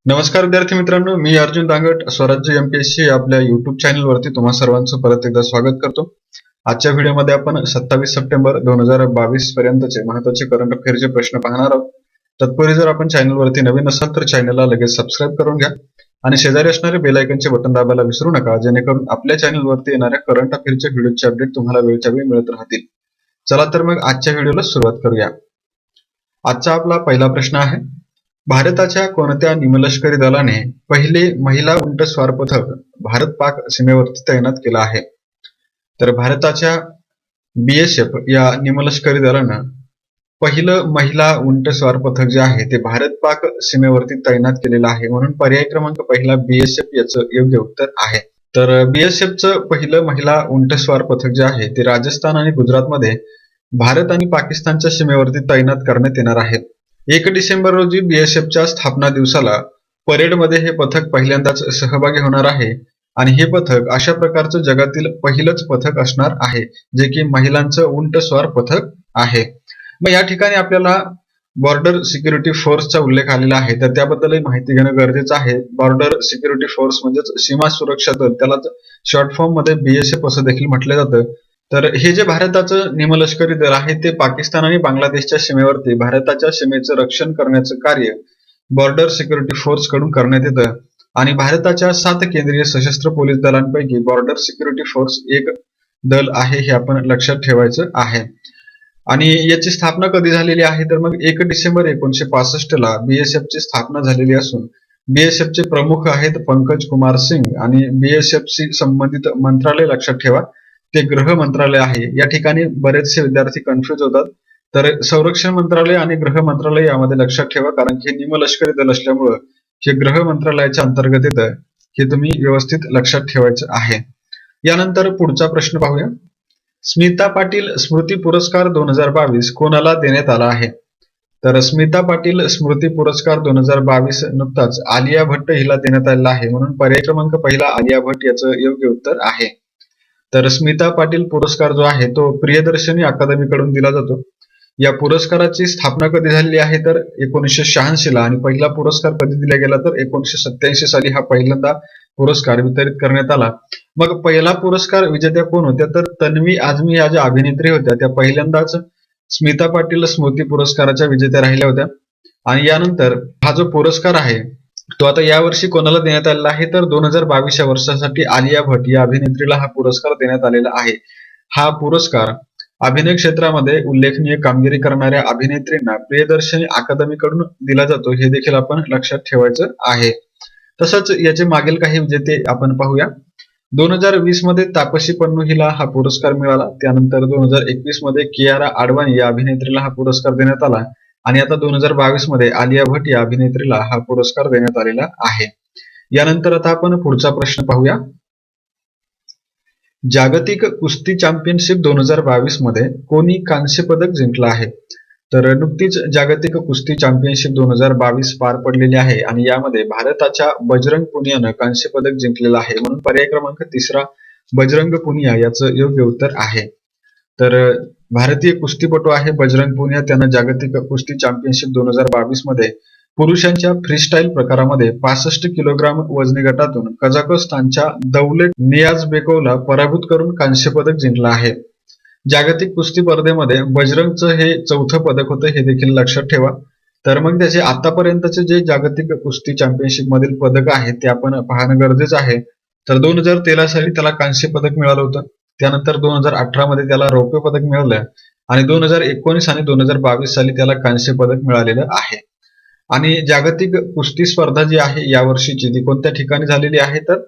नमस्कार विद्यार्थी मित्रांनो, मी अर्जुन दांगट स्वराज्य एमपीएससी आपल्या युट्यूब चॅनलवरती तुम्हा सर्वांचं परत एकदा स्वागत करतो. आजच्या व्हिडिओमध्ये आपण 27 सप्टेंबर 2022 पर्यंतचे महत्त्वाचे करंट अफेअरचे प्रश्न पाहणार आहोत. तत्पूर्वी जर आपण चॅनलवरती नवीन असाल तर चॅनलला लगेच सबस्क्राईब करून घ्या आणि शेजारी असणारे बेल आयकॉनचे बटन दाबायला विसरू नका, जेणेकरून आपल्या चॅनलवरती येणाऱ्या करंट अफेअरच्या व्हिडिओचे अपडेट तुम्हाला वेळच्या वेळी मिळत राहतील. चला तर मग आजच्या व्हिडिओला सुरुवात करूया. आजचा आपला पहिला प्रश्न आहे, भारताच्या कोणत्या निमलष्करी दलाने पहिले महिला उंटस्वार पथक भारत-पाक सीमेवरती तैनात केलं आहे? तर भारताच्या BSF या निमलष्करी दलानं पहिलं महिला उंटस्वार पथक जे आहे ते भारत-पाक सीमेवरती तैनात केलेलं आहे, म्हणून पर्याय क्रमांक पहिला BSF याचं योग्य उत्तर आहे. तर BSFचं पहिलं महिला उंटस्वार पथक जे आहे ते राजस्थान आणि गुजरातमध्ये भारत आणि पाकिस्तानच्या सीमेवरती तैनात करण्यात येणार आहे. 1 डिसेंबर रोजी BSFच्या स्थापना दिवसाला परेडमध्ये हे पथक पहिल्यांदाच सहभागी होणार आहे आणि हे पथक अशा प्रकारचं जगातील पहिलंच पथक असणार आहे, जे की महिलांचं उंटस्वार पथक आहे. मग या ठिकाणी आपल्याला बॉर्डर सिक्युरिटी फोर्सचा उल्लेख आलेला आहे, तर त्याबद्दलही माहिती घेणं गरजेचं आहे. बॉर्डर सिक्युरिटी फोर्स म्हणजेच सीमा सुरक्षा दल, त्याला शॉर्ट फॉर्म मध्ये BSF असं देखील म्हटलं जातं. तर हे जे भारताचं निमलष्करी दल आहे ते पाकिस्तान आणि बांगलादेशच्या सीमेवरती भारताच्या सीमेचं रक्षण करण्याचं कार्य बॉर्डर सिक्युरिटी फोर्स कडून करण्यात येतं आणि भारताच्या 7 केंद्रीय सशस्त्र पोलीस दलांपैकी बॉर्डर सिक्युरिटी फोर्स एक दल आहे, हे आपण लक्षात ठेवायचं आहे. आणि याची स्थापना कधी झालेली आहे, तर मग 1 डिसेंबर 1965 ला BSF ची स्थापना झालेली असून BSF चे प्रमुख आहेत पंकज कुमार सिंग आणि BSF शी संबंधित मंत्रालय लक्षात ठेवा, ते गृह मंत्रालय आहे. या ठिकाणी बरेचसे विद्यार्थी कन्फ्युज होतात, तर संरक्षण मंत्रालय आणि गृह मंत्रालय यामध्ये लक्षात ठेवा, कारण की हे निमलष्करी दल असल्यामुळं हे गृह मंत्रालयाच्या अंतर्गत येतं, हे तुम्ही व्यवस्थित लक्षात ठेवायचं आहे. यानंतर पुढचा प्रश्न पाहूया. स्मिता पाटील स्मृती पुरस्कार 2022 कोणाला देण्यात आला आहे? तर स्मिता पाटील स्मृती पुरस्कार 2022 नुकताच आलिया भट्ट हिला देण्यात आलेला आहे, म्हणून पर्याय क्रमांक पहिला आलिया भट्ट याचं योग्य उत्तर आहे. तर स्मिता पाटील पुरस्कार जो आहे तो प्रियदर्शनी अकादमी कडून दिला जातो. या पुरस्काराची स्थापना कधी झालेली आहे, तर 1986 ला, आणि पहिला पुरस्कार कधी दिला गेला तर 1987 साली हा पहिल्यांदा पुरस्कार वितरित करण्यात आला. मग पहिला पुरस्कार विजेत्या कोण होत्या, तर तन्वी आझमी या ज्या अभिनेत्री होत्या त्या पहिल्यांदाच स्मिता पाटील स्मृती पुरस्काराच्या विजेत्या राहिल्या होत्या. आणि यानंतर हा जो पुरस्कार आहे तो आता यावर्षी कोणाला देण्यात आलेला आहे, तर 2022 या वर्षासाठी आलिया भट्ट या अभिनेत्रीला हा पुरस्कार देण्यात आलेला आहे. हा पुरस्कार अभिनय क्षेत्रामध्ये उल्लेखनीय कामगिरी करणाऱ्या अभिनेत्रींना प्रियदर्शनी अकादमी कडून दिला जातो, हे देखील आपण लक्षात ठेवायचं आहे. तसंच याचे मागील काही विजेते आपण पाहूया. 2020 मध्ये तापसी पन्नू हिला हा पुरस्कार मिळाला. त्यानंतर 2021 मध्ये कियारा आडवाणी या अभिनेत्रीला हा पुरस्कार देण्यात आला आणि आता 2022 मध्ये आलिया भट्ट या अभिनेत्रीला हा पुरस्कार देण्यात आलेला आहे. यानंतर आता आपण पुढचा प्रश्न पाहूया. जागतिक कुस्ती चॅम्पियनशिप 2022 मध्ये कोणी कांस्य पदक जिंकलं आहे? तर नुकतीच जागतिक कुस्ती चॅम्पियनशिप 2022 पार पडलेली आहे आणि यामध्ये भारताच्या बजरंग पुनियानं कांस्य पदक जिंकलेलं आहे, म्हणून पर्याय क्रमांक तिसरा बजरंग पुनिया याचं योग्य उत्तर आहे. तर भारतीय कुस्तीपटू आहे बजरंग पुनिया, त्यानं जागतिक कुस्ती चॅम्पियनशिप 2022 मध्ये पुरुषांच्या फ्रीस्टाईल प्रकारामध्ये 65 किलोग्राम वजनी गटातून कझाकस्तानच्या दौलेट नियाझबेकोवला पराभूत करून कांस्य पदक जिंकलं आहे. जागतिक कुस्ती स्पर्धेमध्ये बजरंगचं हे 4थं पदक होतं, हे देखील लक्षात ठेवा. तर मग त्याचे आतापर्यंतचे जे जागतिक कुस्ती चॅम्पियनशिप मधील पदक आहेत ते आपण पाहणं गरजेचं आहे. तर 2013 साली त्याला कांस्य पदक मिळालं होतं, त्यानंतर 2018 मध्ये त्याला रौप्य पदक मिळालं आणि 2019 आणि 2022 साली त्याला कांस्य पदक मिळालेलं आहे. आणि जागतिक कुस्ती स्पर्धा जी आहे यावर्षीची ती कोणत्या ठिकाणी झालेली आहे, तर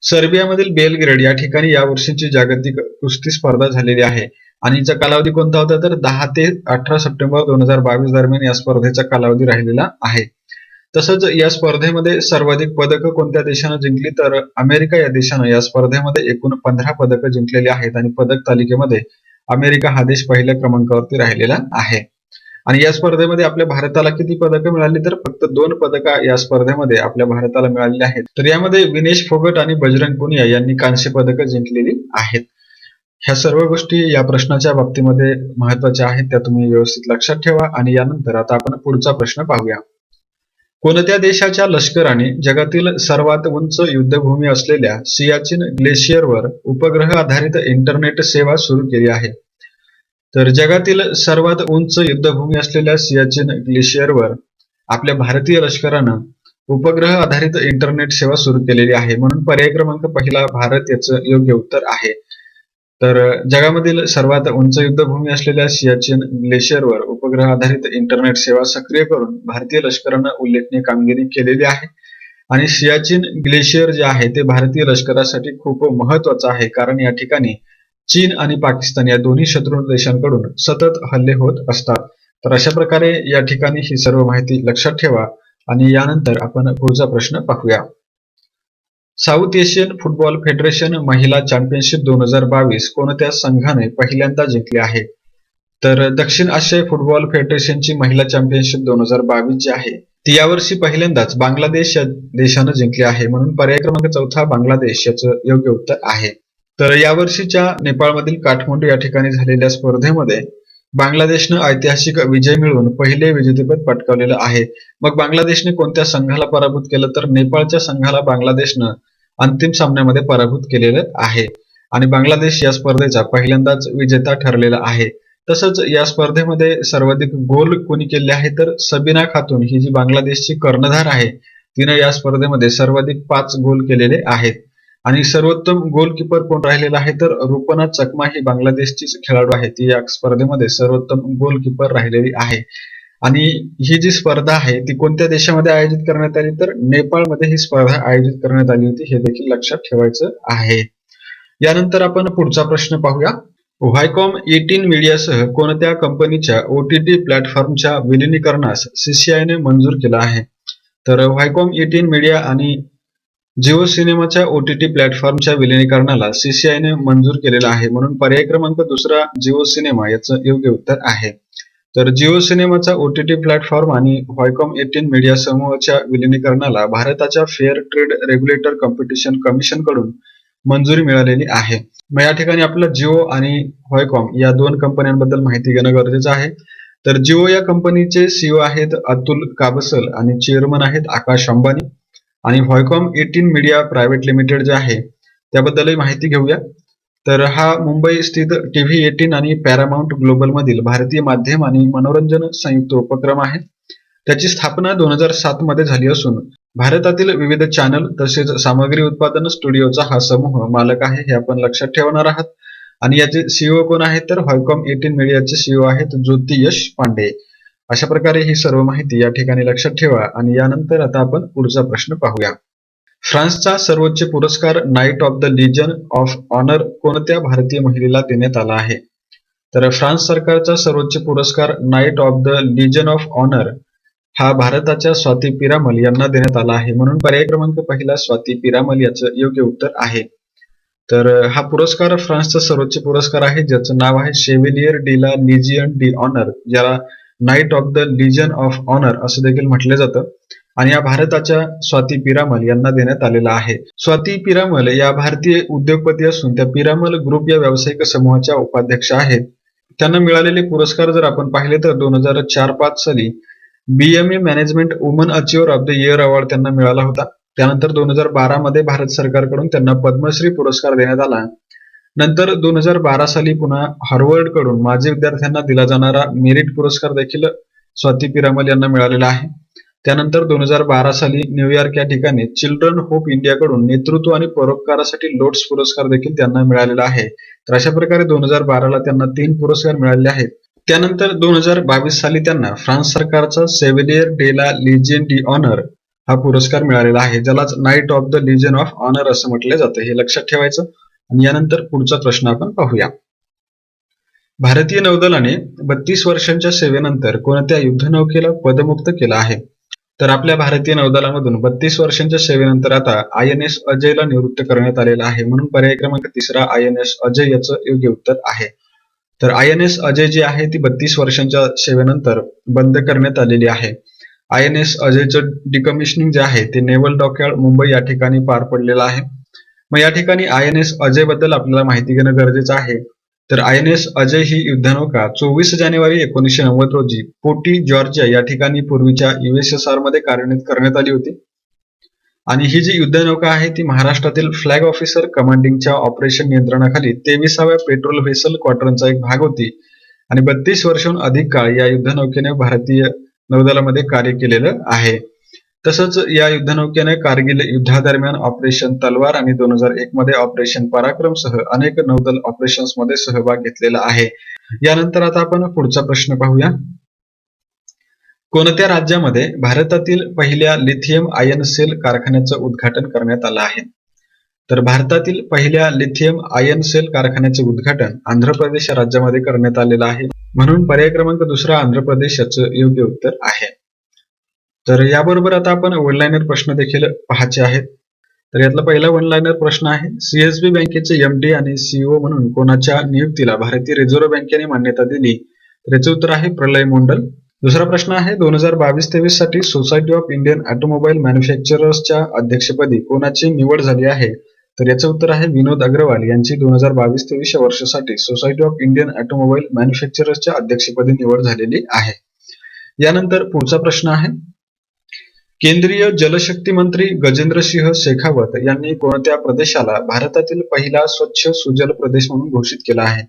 सर्बियामधील बेलग्रेड या ठिकाणी यावर्षीची जागतिक कुस्ती स्पर्धा झालेली आहे आणि याचा कालावधी कोणता होता, तर 10 ते 18 सप्टेंबर 2022 दरम्यान या स्पर्धेचा कालावधी राहिलेला आहे. तसंच या स्पर्धेमध्ये सर्वाधिक पदकं कोणत्या देशानं जिंकली, तर अमेरिका या देशानं या स्पर्धेमध्ये एकूण 15 पदकं जिंकलेली आहेत आणि पदक तालिकेमध्ये अमेरिका हा देश पहिल्या क्रमांकावरती राहिलेला आहे. आणि या स्पर्धेमध्ये आपल्या भारताला किती पदकं मिळाली, तर फक्त 2 पदकं या स्पर्धेमध्ये आपल्या भारताला मिळालेली आहेत. तर यामध्ये विनेश फोगट आणि बजरंग पुनिया यांनी कांस्य पदकं जिंकलेली आहेत. ह्या सर्व गोष्टी या प्रश्नाच्या बाबतीमध्ये महत्वाच्या आहेत, त्या तुम्ही व्यवस्थित लक्षात ठेवा. आणि यानंतर आता आपण पुढचा प्रश्न पाहूया. कोणत्या देशाच्या लष्कराने जगातील सर्वात उंच युद्धभूमी असलेल्या सियाचीन ग्लेशियरवर उपग्रह आधारित इंटरनेट सेवा सुरू केली आहे? तर जगातील सर्वात उंच युद्धभूमी असलेल्या सियाचीन ग्लेशियरवर आपल्या भारतीय लष्करानं उपग्रह आधारित इंटरनेट सेवा सुरू केलेली आहे, म्हणून पर्याय क्रमांक पहिला भारत याचं योग्य उत्तर आहे. तर जगामधील सर्वात उंच युद्धभूमी असलेल्या सियाचीन ग्लेशियरवर उपग्रह आधारित इंटरनेट सेवा सक्रिय करून भारतीय लष्करानं उल्लेखनीय कामगिरी केलेली आहे. आणि सियाचीन ग्लेशियर जे आहे ते भारतीय लष्करासाठी खूप महत्वाचं आहे, कारण या ठिकाणी चीन आणि पाकिस्तान या दोन्ही शत्रू देशांकडून सतत हल्ले होत असतात. तर अशा प्रकारे या ठिकाणी ही सर्व माहिती लक्षात ठेवा आणि यानंतर आपण पुढचा प्रश्न पाहूया. साऊथ एशियन फुटबॉल फेडरेशन महिला चॅम्पियनशिप 2022 कोणत्या संघाने पहिल्यांदा जिंकली आहे? तर दक्षिण आशियाई फुटबॉल फेडरेशनची महिला चॅम्पियनशिप 2022 जी आहे ती यावर्षी पहिल्यांदाच बांगलादेश या देशानं जिंकली आहे, म्हणून पर्याय क्रमांक चौथा बांगलादेश याचं योग्य उत्तर आहे. तर यावर्षीच्या नेपाळमधील काठमांडू या ठिकाणी झालेल्या स्पर्धेमध्ये बांगलादेशनं ऐतिहासिक विजय मिळवून पहिले विजेतेपद पटकावलेलं आहे. मग बांगलादेशने कोणत्या संघाला पराभूत केलं? तर नेपाळच्या संघाला बांगलादेशनं अंतिम सामन्यामध्ये पराभूत केलेलं आहे आणि बांगलादेश या स्पर्धेचा पहिल्यांदाच विजेता ठरलेला आहे. तसंच या स्पर्धेमध्ये सर्वाधिक गोल कोणी केले आहे? तर सबीना खातून ही जी बांगलादेशची कर्णधार आहे तिनं या स्पर्धेमध्ये सर्वाधिक 5 गोल केलेले आहेत. आणि सर्वोत्तम गोलकीपर कोण राहिलेला आहे? तर रुपना चकमा ही बांगलादेशची खेळाडू आहे, ती या स्पर्धेमध्ये सर्वोत्तम गोलकीपर राहिलेली आहे. आणि ही जी स्पर्धा आहे ती कोणत्या देशामध्ये आयोजित करण्यात आली? तर नेपाळमध्ये ही स्पर्धा आयोजित करण्यात आली होती, हे देखील लक्षात ठेवायचं आहे. यानंतर आपण पुढचा प्रश्न पाहूया. व्हायकॉम 18 मीडियासह कोणत्या कंपनीच्या OTT प्लॅटफॉर्मच्या विलिनीकरणास CCIने मंजूर केलं आहे? तर व्हायकॉम 18 मीडिया आणि जिओ सिनेमाच्या OTT प्लॅटफॉर्मच्या विलिनीकरणाला CCIने मंजूर केलेलं आहे, म्हणून पर्याय क्रमांक दुसरा जिओ सिनेमा याचं योग्य उत्तर आहे. तर जिओ सिनेमाचा OTT प्लॅटफॉर्म आणि व्हायकॉम 18 मीडिया समूहाच्या विलिनीकरणाला भारताच्या fair trade regulator competition commission कडून मंजुरी मिळालेली आहे. मग या ठिकाणी आपलं जिओ आणि व्हायकॉम या दोन कंपन्यांबद्दल माहिती घेणं गरजेचं आहे. तर जिओ या कंपनीचे CEO आहेत अतुल काबसल आणि चेअरमन आहेत आकाश अंबानी. आणि व्हायकॉम 18 मीडिया प्रायव्हेट लिमिटेड जे आहे त्याबद्दलही माहिती घेऊया. तर हा मुंबई स्थित TV 18 आणि पॅरामाउंट ग्लोबल मधील भारतीय माध्यम आणि मनोरंजन संयुक्त उपक्रम आहे. त्याची स्थापना 2007 मध्ये झाली असून भारतातील विविध चॅनल तसेच सामग्री उत्पादन स्टुडिओचा हा समूह मालक आहे, हे आपण लक्षात ठेवणार आहात. आणि याचे CEO कोण आहेत? तर व्हायकॉम 18 मीडियाचे CEO आहेत ज्योती यश पांडे. अशा प्रकारे ही सर्व माहिती या ठिकाणी लक्षात ठेवा आणि यानंतर आता आपण पुढचा प्रश्न पाहूया. फ्रान्सचा सर्वोच्च पुरस्कार Knight of the Legion of Honour कोणत्या भारतीय महिलेला देण्यात आला आहे? तर फ्रान्स सरकारचा सर्वोच्च पुरस्कार Knight of the Legion of Honour हा भारताच्या स्वाती पिरामल यांना देण्यात आला आहे, म्हणून पर्याय क्रमांक पहिला स्वाती पिरामल याचं योग्य उत्तर आहे. तर हा पुरस्कार फ्रान्सचा सर्वोच्च पुरस्कार आहे, ज्याचं नाव आहे Chevalier de la Legion de Honneur, ज्याला Knight of the Legion of Honour असं देखील म्हटलं जातं. आणि या भारताच्या स्वाती पिरामल यांना देण्यात आलेला आहे. स्वाती पिरामल या भारतीय उद्योगपती असून त्या पिरामल ग्रुप या व्यावसायिक समूहाच्या उपाध्यक्ष आहेत. त्यांना मिळालेले पुरस्कार जर आपण पाहिले तर 2004-05 साली BME management woman achiever of the year award त्यांना मिळाला होता. त्यानंतर 2012 मध्ये भारत सरकारकडून त्यांना पद्मश्री पुरस्कार देण्यात आला. नंतर 2012 साली पुन्हा हार्वर्ड कडून माजी विद्यार्थ्यांना दिला जाणारा मेरिट पुरस्कार देखील स्वाती पिरामल यांना मिळालेला आहे. त्यानंतर 2012 साली न्यूयॉर्क या ठिकाणी चिल्ड्रन होप इंडिया कडून नेतृत्व आणि परोपकारासाठी लोट्स पुरस्कार देखील त्यांना मिळालेला आहे. तर अशा प्रकारे 2012 ला त्यांना 3 पुरस्कार मिळालेले आहेत. त्यानंतर 2022 साली त्यांना फ्रान्स सरकारचा Chevalier de la Legion de Honour हा पुरस्कार मिळालेला आहे, ज्यालाच Knight of the Legion of Honour असं म्हटलं जातं, हे लक्षात ठेवायचं. आणि यानंतर पुढचा प्रश्न आपण पाहूया. भारतीय नौदलाने 32 वर्षांच्या सेवेनंतर कोणत्या युद्धनौकेला पदमुक्त केलं आहे? तर आपल्या भारतीय नौदलामधून 32 वर्षांच्या सेवेनंतर आता INS अजयला निवृत्त करण्यात आलेलं आहे, म्हणून पर्याय क्रमांक तिसरा INS अजय याचं योग्य उत्तर आहे. तर INS अजय जी आहे ती 32 वर्षांच्या सेवेनंतर बंद करण्यात आलेली आहे. INS अजयचं डिकमिशनिंग जे आहे ते नेव्हल डॉकयार्ड मुंबई या ठिकाणी पार पडलेलं आहे. मग या ठिकाणी INS अजय बद्दल आपल्याला माहिती घेणं गरजेचं आहे. तर INS अजय ही युद्धनौका 24 जानेवारी 1990 रोजी पोर्टी जॉर्जिया या ठिकाणी पूर्वीच्या USSR मध्ये कार्यान्वित करण्यात आली होती. आणि ही जी युद्धनौका आहे ती महाराष्ट्रातील फ्लॅग ऑफिसर कमांडिंगच्या ऑपरेशन नियंत्रणाखाली 23व्या पेट्रोल व्हेसल क्वाड्रनचा एक भाग होती आणि 32 वर्षांहून अधिक काळ या युद्धनौकेने भारतीय नौदलामध्ये कार्य केलेलं आहे. तसंच या युद्धनौकेने कारगिल युद्धादरम्यान ऑपरेशन तलवार आणि 2001 मध्ये ऑपरेशन पराक्रम सह अनेक नौदल ऑपरेशन्स मध्ये सहभाग घेतलेला आहे. यानंतर आता आपण पुढचा प्रश्न पाहूया. कोणत्या राज्यामध्ये भारतातील पहिल्या लिथियम आयन सेल कारखान्याचं उद्घाटन करण्यात आलं आहे? तर भारतातील पहिल्या लिथियम आयन सेल कारखान्याचे उद्घाटन आंध्र प्रदेश या राज्यामध्ये करण्यात आलेलं आहे. म्हणून पर्याय क्रमांक 2 आंध्र प्रदेश याचं योग्य उत्तर आहे. तर याबरोबर आता आपण वन लाइनर प्रश्न देखील पाहायचे आहेत. तर यातला पहिला वन लाइनर प्रश्न आहे, CSB बँकेचे MD आणि CEO म्हणून कोणाच्या नियुक्तीला भारतीय रिझर्व्ह बँकेने मान्यता दिली? तर याचे उत्तर आहे प्रलय मोंडल. दुसरा प्रश्न आहे, 2022-23 साठी सोसायटी ऑफ इंडियन ऑटोमोबाईल मॅन्युफॅक्चरर्सच्या अध्यक्षपदी कोणाची निवड झाली आहे? तर याचं उत्तर आहे विनोद अग्रवाल यांची 2022-23 या वर्षासाठी सोसायटी ऑफ इंडियन ऑटोमोबाईल मॅन्युफॅक्चरर्सच्या अध्यक्षपदी निवड झालेली आहे. यानंतर पुढचा प्रश्न आहे, केंद्रीय जलशक्ती मंत्री गजेंद्रसिंह शेखावत यांनी कोणत्या प्रदेशाला भारतातील पहिला स्वच्छ सुजल प्रदेश म्हणून घोषित केला आहे?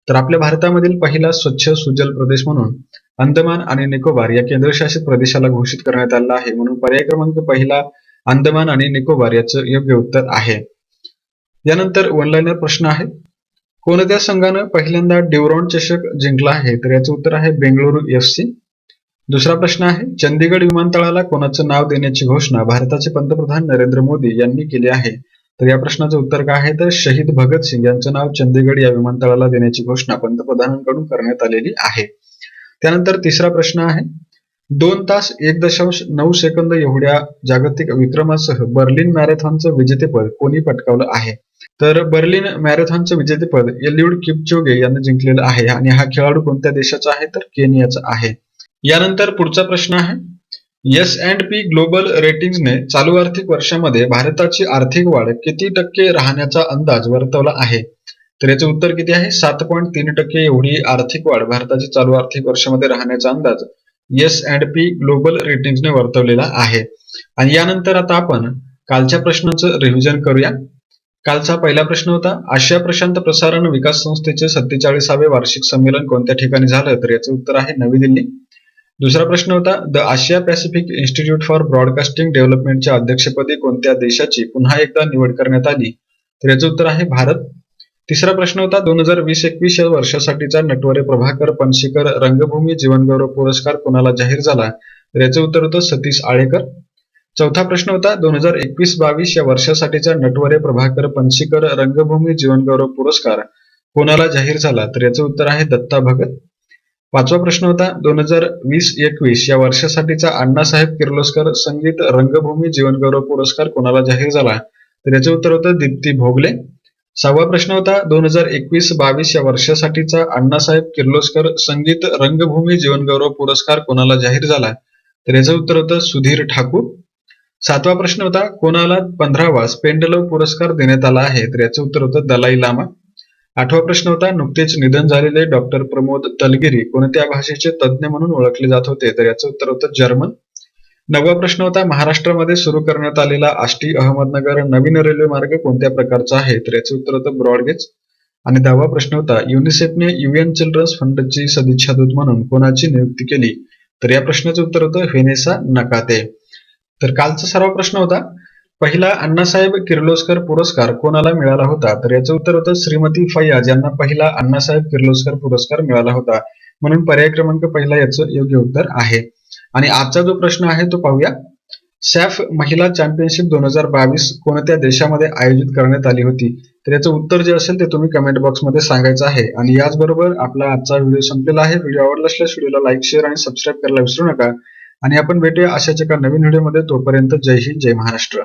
तर आपल्या भारतामधील पहिला स्वच्छ सुजल प्रदेश म्हणून अंदमान आणि निकोबार या केंद्रशासित प्रदेशाला घोषित करण्यात आला आहे. म्हणून पर्याय क्रमांक पहिला अंदमान आणि निकोबार याचं योग्य उत्तर आहे. यानंतर वन लाइनर प्रश्न आहे, कोणत्या संघानं पहिल्यांदा ड्युरॉन चषक जिंकला आहे? तर याचं उत्तर आहे बेंगळुरू FC. दुसरा प्रश्न आहे, चंदीगड विमानतळाला कोणाचं नाव देण्याची घोषणा भारताचे पंतप्रधान नरेंद्र मोदी यांनी केली आहे? तर या प्रश्नाचं उत्तर काय आहे, तर शहीद भगतसिंग यांचं नाव चंदीगड या विमानतळाला देण्याची घोषणा पंतप्रधानांकडून करण्यात आलेली आहे. त्यानंतर तिसरा प्रश्न आहे, 2 तास 1.9 सेकंद एवढ्या जागतिक विक्रमासह बर्लिन मॅरेथॉनचं विजेतेपद कोणी पटकावलं आहे? तर बर्लिन मॅरेथॉनचं विजेतेपद एलिउड किपचोगे यांनी जिंकलेलं आहे आणि हा खेळाडू कोणत्या देशाचा आहे? तर केनियाचा आहे. यानंतर पुढचा प्रश्न आहे, S&P ग्लोबल रेटिंग्सने चालू आर्थिक वर्षामध्ये भारताची आर्थिक वाढ किती टक्के राहण्याचा अंदाज वर्तवला आहे? तर याचे उत्तर किती आहे? 7.3% एवढी आर्थिक वाढ भारताची चालू आर्थिक वर्षामध्ये राहण्याचा अंदाज S&P ग्लोबल रेटिंग्सने वर्तवलेला आहे. आणि यानंतर आता आपण कालच्या प्रश्नाचं रिव्हिजन करूया. कालचा पहिला प्रश्न होता, आशिया प्रशांत प्रसारण विकास संस्थेचे 47वे वार्षिक संमेलन कोणत्या ठिकाणी झालं? तर याचे उत्तर आहे नवी दिल्ली. दुसरा प्रश्न होता, the Asia Pacific institute for broadcasting डेव्हलपमेंटच्या अध्यक्षपदी कोणत्या देशाची पुन्हा एकदा निवड करण्यात आली? तर याचं उत्तर आहे भारत. तिसरा प्रश्न होता, 2020-21 या वर्षासाठीचा नटवरे प्रभाकर पणशीकर रंगभूमी जीवनगौरव पुरस्कार कोणाला जाहीर झाला? तर याचं उत्तर होतं सतीश आळेकर. चौथा प्रश्न होता, 2021-22 या वर्षासाठीचा नटवरे प्रभाकर पणशीकर रंगभूमी जीवनगौरव पुरस्कार कोणाला जाहीर झाला? तर याचं उत्तर आहे दत्ता भगत. पाचवा प्रश्न होता, 2020-21 या वर्षासाठीचा अण्णासाहेब किर्लोस्कर संगीत रंगभूमी जीवनगौरव पुरस्कार कोणाला जाहीर झाला? तर याचं उत्तर होतं दीप्ती भोगले. सहावा प्रश्न होता, 2021-22 या वर्षासाठीचा अण्णासाहेब किर्लोस्कर संगीत रंगभूमी जीवनगौरव पुरस्कार कोणाला जाहीर झाला? तर याचं उत्तर होतं सुधीर ठाकूर. सातवा प्रश्न होता, कोणाला 15वा स्पेंडलव पुरस्कार देण्यात आला आहे? तर याचं उत्तर होतं दलाई लामा. आठवा प्रश्न होता, नुकतेच निधन झालेले डॉक्टर प्रमोद तलगिरी कोणत्या भाषेचे तज्ज्ञ म्हणून ओळखले जात होते? तर याचं उत्तर होतं जर्मन. नववा प्रश्न होता, महाराष्ट्रामध्ये सुरू करण्यात आलेला आष्टी अहमदनगर नवीन रेल्वे मार्ग कोणत्या प्रकारचा आहे? तर याचं उत्तर होतं ब्रॉडगेज. आणि 10वा प्रश्न होता, युनिसेफने UN चिल्ड्रन्स फंडची सदिच्छा दूत म्हणून कोणाची नियुक्ती केली? तर या प्रश्नाचं उत्तर होतं व्हेनेसा नकाते. तर कालचा सर्व प्रश्न होता, पहिला अण्णासाहेब किर्लोस्कर पुरस्कार कोणाला मिळाला होता? तर याचं उत्तर होतं श्रीमती फैयाज यांना पहिला अण्णासाहेब किर्लोस्कर पुरस्कार मिळाला होता. म्हणून पर्याय क्रमांक पहिला याचं योग्य उत्तर आहे. आणि आजचा जो प्रश्न आहे तो पाहूया. सॅफ महिला चॅम्पियनशिप 2022 कोणत्या देशामध्ये आयोजित करण्यात आली होती? तर याचं उत्तर जे असेल ते तुम्ही कमेंट बॉक्स मध्ये सांगायचं आहे. आणि याचबरोबर आपला आजचा व्हिडिओ संपलेला आहे. व्हिडिओ आवडला असल्यास व्हिडिओला लाईक, शेअर आणि सबस्क्राईब करायला विसरू नका. आणि आपण भेटूया अशाच एका नवीन व्हिडिओमध्ये. तोपर्यंत जय हिंद, जय महाराष्ट्र.